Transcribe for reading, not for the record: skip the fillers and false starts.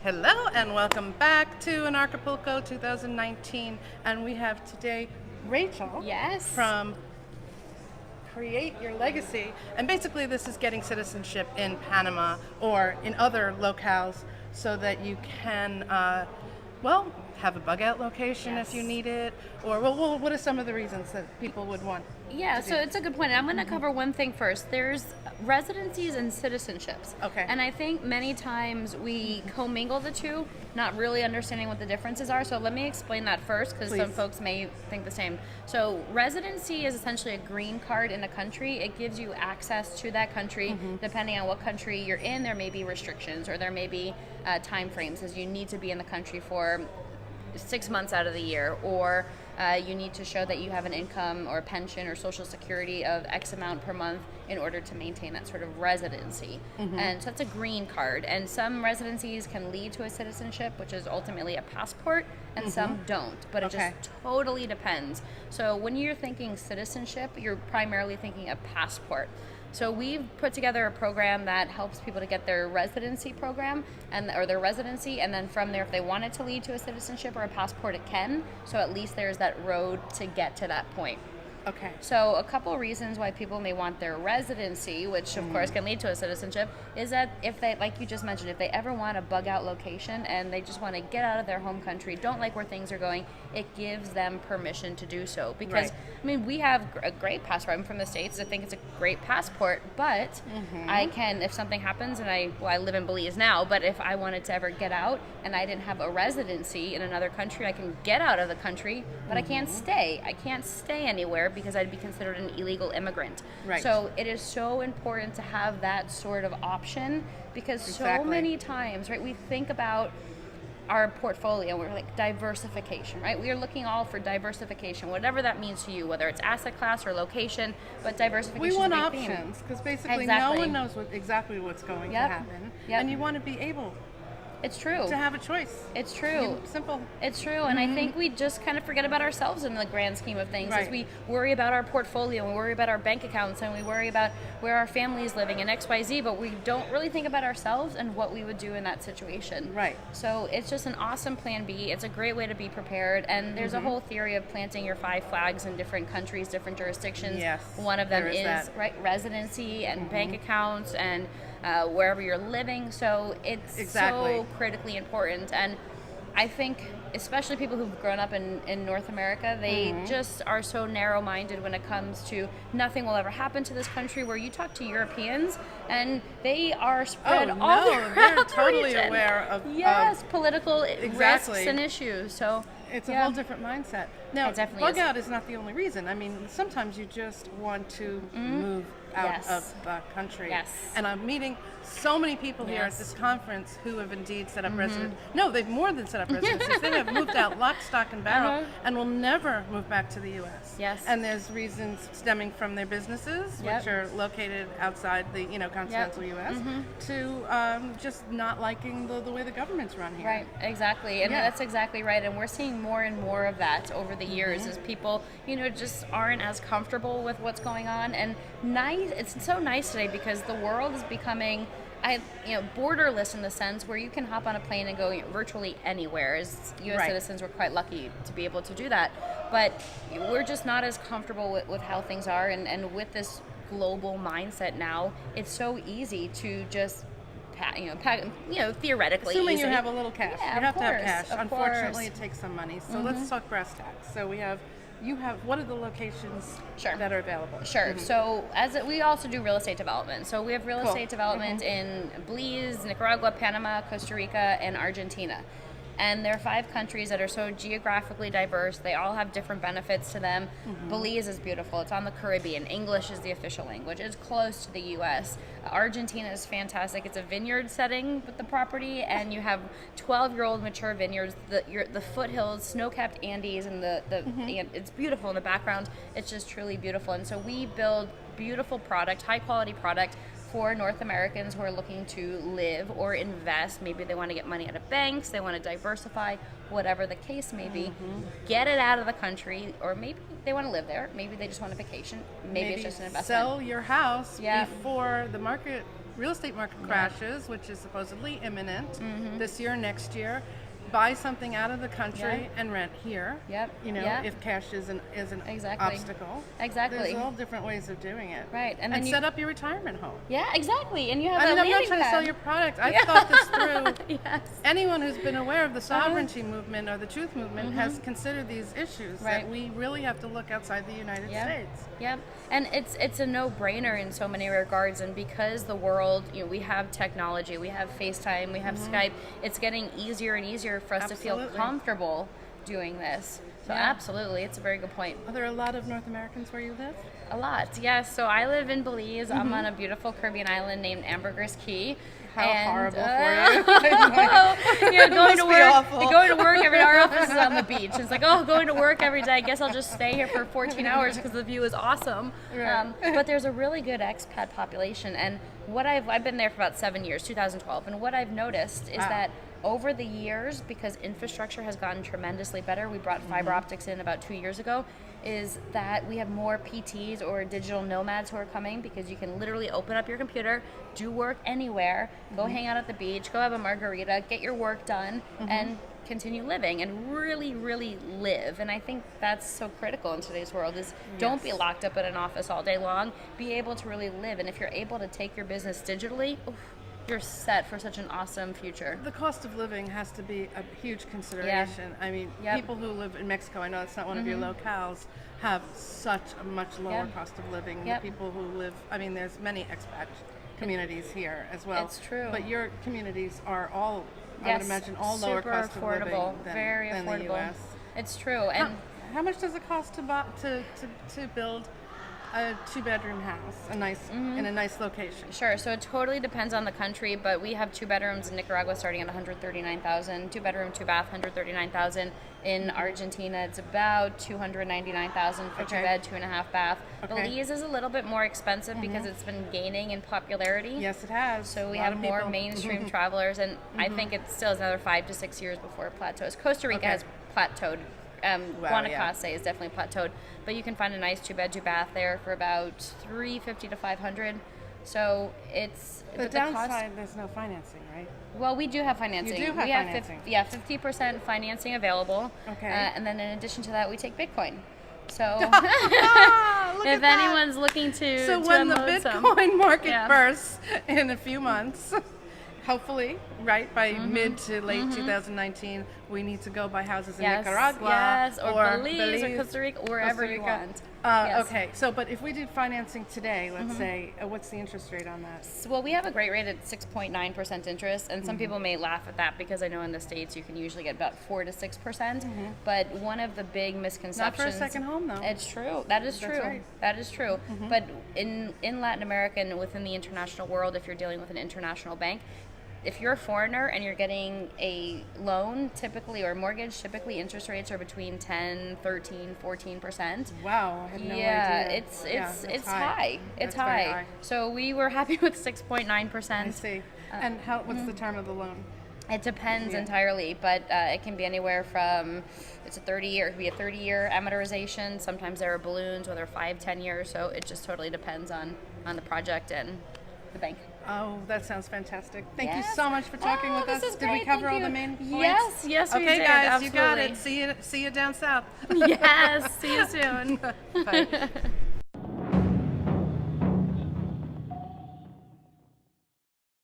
Hello and welcome back to Anarachapulco 2019. And we have today Rachel Yes. from Create Your Legacy. And basically this is getting citizenship in Panama or in other locales so that you can, have a bug out location Yes. if you need it. Or, what are some of the reasons that people would want? Yeah, so it's a good point. I'm going to cover one thing first. There's residencies and citizenships. Okay. And I think many times we commingle the two, not really understanding what the differences are. So let me explain that first, because some Please. folks may think the same. So residency is essentially a green card in a country. It gives you access to that country. Depending on what country you're in, there may be restrictions or there may be time frames, as you need to be in the country for 6 months out of the year, or you need to show that you have an income or pension or social security of X amount per month in order to maintain that sort of residency. And so that's a green card. And some residencies can lead to a citizenship, which is ultimately a passport, and some don't. But it Okay. just totally depends. So when you're thinking citizenship, you're primarily thinking a passport. So we've put together a program that helps people to get their residency program or their residency, and then from there, if they want it to lead to a citizenship or a passport, it can. So at least there's that road to get to that point. Okay. So a couple of reasons why people may want their residency, which of course can lead to a citizenship, is that if they, like you just mentioned, if they ever want a bug out location and they just want to get out of their home country, don't like where things are going, it gives them permission to do so. Because, Right. I mean, we have a great passport. I'm from the States. I think it's a great passport, but I can, if something happens, and I live in Belize now, but if I wanted to ever get out and I didn't have a residency in another country, I can get out of the country, but I can't stay. I can't stay anywhere because I'd be considered an illegal immigrant. Right. So it is so important to have that sort of option, because so Exactly. many times, right, we think about our portfolio, we're like diversification, right? We are looking all for diversification, whatever that means to you, whether it's asset class or location, but diversification We is want a big theme. options because basically Exactly. no one knows exactly what's going to Yep. happen. Yep. And you want to be able It's true. to have a choice. It's true. Simple. It's true, and I think we just kind of forget about ourselves in the grand scheme of things, as Right. we worry about our portfolio, and we worry about our bank accounts, and we worry about where our family is living and XYZ, but we don't really think about ourselves and what we would do in that situation. Right. So it's just an awesome plan B. It's a great way to be prepared, and there's a whole theory of planting your 5 flags in different countries, different jurisdictions. Yes, One of them there is is that. right, residency and bank accounts and wherever you're living. So it's Exactly. so critically important. And I think especially people who've grown up in North America, they just are so narrow-minded when it comes to nothing will ever happen to this country, where you talk to Europeans and they are spread all around they're the totally region. aware of Yes, political Exactly. risks and issues. So it's a yeah. whole different mindset. Now, It definitely bug is. out is not the only reason. I mean, sometimes you just want to move out Yes. of the country. Yes. And I'm meeting so many people here at Yes. this conference who have indeed set up No, they've more than set up residencies. They have moved out lock, stock, and barrel and will never move back to the U.S. Yes. And there's reasons stemming from their businesses, Yep. which are located outside the continental U.S., to just not liking the way the government's run here. Right, exactly. And Yeah. that's exactly right. And we're seeing more and more of that over the years as people, just aren't as comfortable with what's going on. And it's so nice today because the world is becoming borderless in the sense where you can hop on a plane and go virtually anywhere. As U.S. Right. citizens, we're quite lucky to be able to do that. But we're just not as comfortable with how things are. And with this global mindset now, it's so easy to just theoretically. Assuming easy. you have a little cash. Yeah, You have of to have course, cash. of Unfortunately, course. it takes some money. So let's talk brass tacks. So you have, what are the locations Sure. that are available? Sure. So we also do real estate development. So we have real Cool. estate development in Belize, Nicaragua, Panama, Costa Rica, and Argentina. And there are 5 countries that are so geographically diverse. They all have different benefits to them. Belize is beautiful. It's on the Caribbean. English is the official language. It's close to the U.S. Argentina is fantastic. It's a vineyard setting with the property, and you have 12-year-old mature vineyards, the foothills, snow-capped Andes, and and it's beautiful in the background. It's just truly beautiful. And so we build beautiful product, high-quality product, for North Americans who are looking to live or invest. Maybe they want to get money out of banks, they want to diversify, whatever the case may be. Get it out of the country, or maybe they want to live there, maybe they just want a vacation, maybe it's just an investment. Sell your house Yeah. before the market real estate market crashes, which is supposedly imminent this year, next year, buy something out of the country and rent here. Yep. You know, Yep. if cash is an Exactly. obstacle. Exactly. There's all different ways of doing it. Right. And then set up your retirement home. Yeah, exactly. And you have I mean, a I'm not landing trying to pad. sell your product. I've thought this through. Yes. Anyone who's been aware of the sovereignty movement or the truth movement has considered these issues, Right. that we really have to look outside the United Yep. States. Yep. And it's a no-brainer in so many regards, and because the world, you know, we have technology, we have FaceTime, we have Skype, it's getting easier and easier for us to feel Absolutely. comfortable doing this. So Yeah. absolutely, it's a very good point. Are there a lot of North Americans where you live? A lot, yes. So I live in Belize. I'm on a beautiful Caribbean island named Ambergris Key. How And, horrible for you. yeah, going must to be work. awful. Going to work every day. Our office is on the beach. It's like, oh, going to work every day. I guess I'll just stay here for 14 hours because the view is awesome. Right. But there's a really good expat population, and what I've been there for about 7 years, 2012, and what I've noticed is Wow. that over the years, because infrastructure has gotten tremendously better, we brought fiber optics in about 2 years ago, is that we have more PTs or digital nomads who are coming because you can literally open up your computer, do work anywhere, go hang out at the beach, go have a margarita, get your work done, and continue living and really, really live. And I think that's so critical in today's world is don't be locked up in an office all day long, be able to really live. And if you're able to take your business digitally, oof, you're set for such an awesome future. The cost of living has to be a huge consideration. I mean, Yep. people who live in Mexico, I know it's not one of your locales, have such a much lower Yep. cost of living Yep. than people who live, I mean, there's many expat communities here as well. It's true. But your communities are all, I Yes, would imagine, all lower super cost of living affordable, than, very than affordable. the U.S. It's true. And How much does it cost to build a 2-bedroom house, in a nice location? sure, so it totally depends on the country, but we have 2 bedrooms in Nicaragua starting at 139,000, 2 bedroom, 2 bath, 139,000. In Argentina, it's about 299,000 for 2 Okay. bed, 2.5 bath. Okay. Belize is a little bit more expensive because it's been gaining in popularity. Yes, it has. So we A lot have of more people. mainstream travelers, and I think it still is another 5 to 6 years before it plateaus. Costa Rica Okay. has plateaued. Wow, yeah. Guanacaste is definitely plateaued, but you can find a nice 2 bed, 2 bath there for about $350 to $500. So it's The but downside, cost, there's no financing, right? well, we do have financing. You do have we financing. have 50% financing available. Okay. And then in addition to that, we take Bitcoin. So Ah, look if at that. anyone's looking to So when the unload some- Bitcoin market Yeah. bursts in a few months, hopefully, right, by mid to late 2019, we need to go buy houses in Yes, Nicaragua yes, or Belize or Costa Rica, wherever Costa you Rica. want. Yes. Okay, so but if we did financing today, let's say, what's the interest rate on that? Well, we have a great rate at 6.9% interest, and some people may laugh at that because I know in the States you can usually get about 4 to 6%. But one of the big misconceptions. Not for a second home, though. It's true. That is That's true. right. That is true. But in Latin America and within the international world, if you're dealing with an international bank, if you're a foreigner and you're getting a loan, typically, or mortgage, typically interest rates are between 10, 13, 14%. Wow, I had no Yeah, idea. it's Yeah, it's that's it's high. It's That's very high. So we were happy with 6.9%. I see. And what's the term of the loan? It depends Yeah. entirely, but it can be anywhere from, it's a 30-year, it could be a 30-year amortization. Sometimes there are balloons, where they're 5, 10 years. So it just totally depends on the project and the bank. Oh, that sounds fantastic. Thank you Yes. so much for talking Oh, with this us. is Did we great. cover Thank all the you. main points? Yes, we okay, did. guys, you got Absolutely. it. See you down south. Yes, see you soon. Bye.